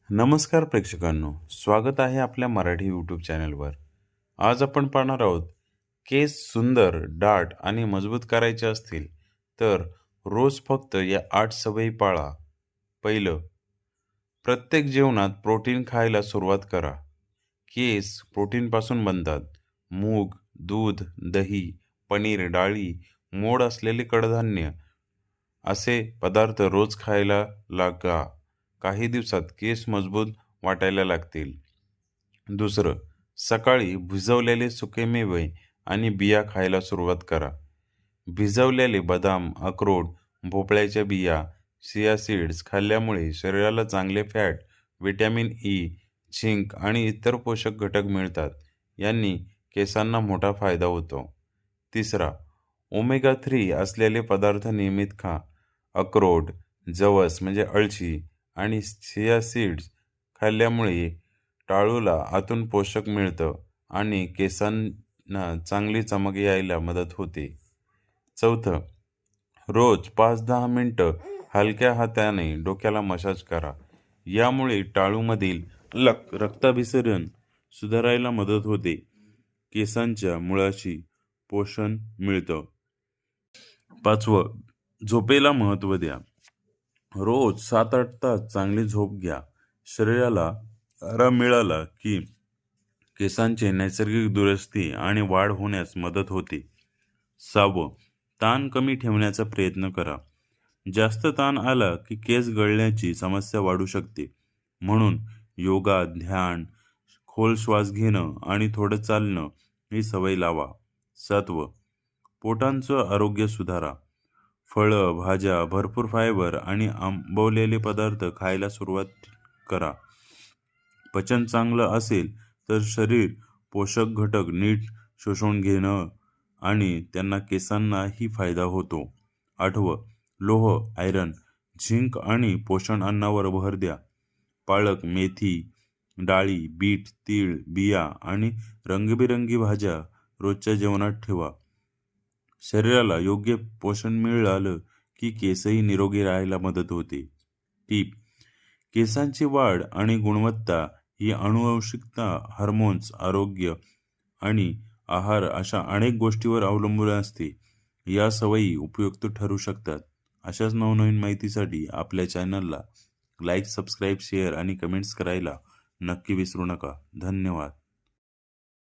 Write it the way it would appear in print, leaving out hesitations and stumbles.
नमस्कार प्रेक्षकांनो, स्वागत आहे आपल्या मराठी यूट्यूब चॅनलवर. आज आपण पाहणार आहोत, केस सुंदर, दाट आणि मजबूत करायचे असतील तर रोज फक्त या 8 सवयी पाळा. पहिलं, प्रत्येक जेवणात प्रोटीन खायला सुरुवात करा. केस प्रोटीनपासून बनतात. मूग, दूध, दही, पनीर, डाळी, मोड असलेले कडधान्य असे पदार्थ रोज खायला लागा. काही दिवसात केस मजबूत वाटायला लागतील. दुसरं, सकाळी भिजवलेले सुकेमेवे आणि बिया खायला सुरुवात करा. भिजवलेले बदाम, अक्रोड, भोपळ्याच्या बिया, चिया सीड्स खाल्ल्यामुळे शरीराला चांगले फॅट, व्हिटॅमिन ई, झिंक आणि इतर पोषक घटक मिळतात. यांनी केसांना मोठा फायदा होतो. तिसरा, ओमेगा 3 असलेले पदार्थ नियमित खा. अक्रोड, जवस म्हणजे अळशी आणि चिया सीड्स खाल्ल्यामुळे टाळूला आतून पोषक मिळतं आणि केसांना चांगली चमक यायला मदत होते. चौथं, रोज 5-10 मिनिटं हलक्या हाताने डोक्याला मसाज करा. यामुळे टाळूमधील रक्ताभिसरण सुधारायला मदत होते. केसांच्या मुळाशी पोषण मिळतं. पाचवं, झोपेला महत्त्व द्या. रोज 7-8 तास चांगली झोप घ्या. शरीराला आराम मिळाला की केसांची नैसर्गिक दुरुस्ती आणि वाढ होण्यास मदत होते. 6वं, ताण कमी ठेवण्याचा प्रयत्न करा. जास्त ताण आला की केस गळण्याची समस्या वाढू शकते. म्हणून योगा, ध्यान, खोल श्वास घेणं आणि थोडं चालणं ही सवय लावा. 7वं, पोटांचं आरोग्य सुधारा. फळं, भाज्या, भरपूर फायबर आणि आंबवलेले पदार्थ खायला सुरुवात करा. पचन चांगलं असेल तर शरीर पोषक घटक नीट शोषून घेणं आणि त्यांना केसांनाही फायदा होतो. 8वं, लोह, आयरन, झिंक आणि पोषण अन्नावर भर द्या. पालक, मेथी, डाळी, बीट, तीळ, बिया आणि रंगीबेरंगी भाज्या रोजच्या जेवणात ठेवा. शरीराला योग्य पोषण मिळालं की केसही निरोगी राहायला मदत होते. टीप: केसांची वाढ आणि गुणवत्ता ही अनुवंशिकता, हार्मोन्स, आरोग्य आणि आहार अशा अनेक गोष्टींवर अवलंबून असते. या सवयी उपयुक्त ठरू शकतात. अशाच नवनवीन माहितीसाठी आपल्या चॅनलला लाईक, सबस्क्राईब, शेअर आणि कमेंट्स करायला नक्की विसरू नका. धन्यवाद.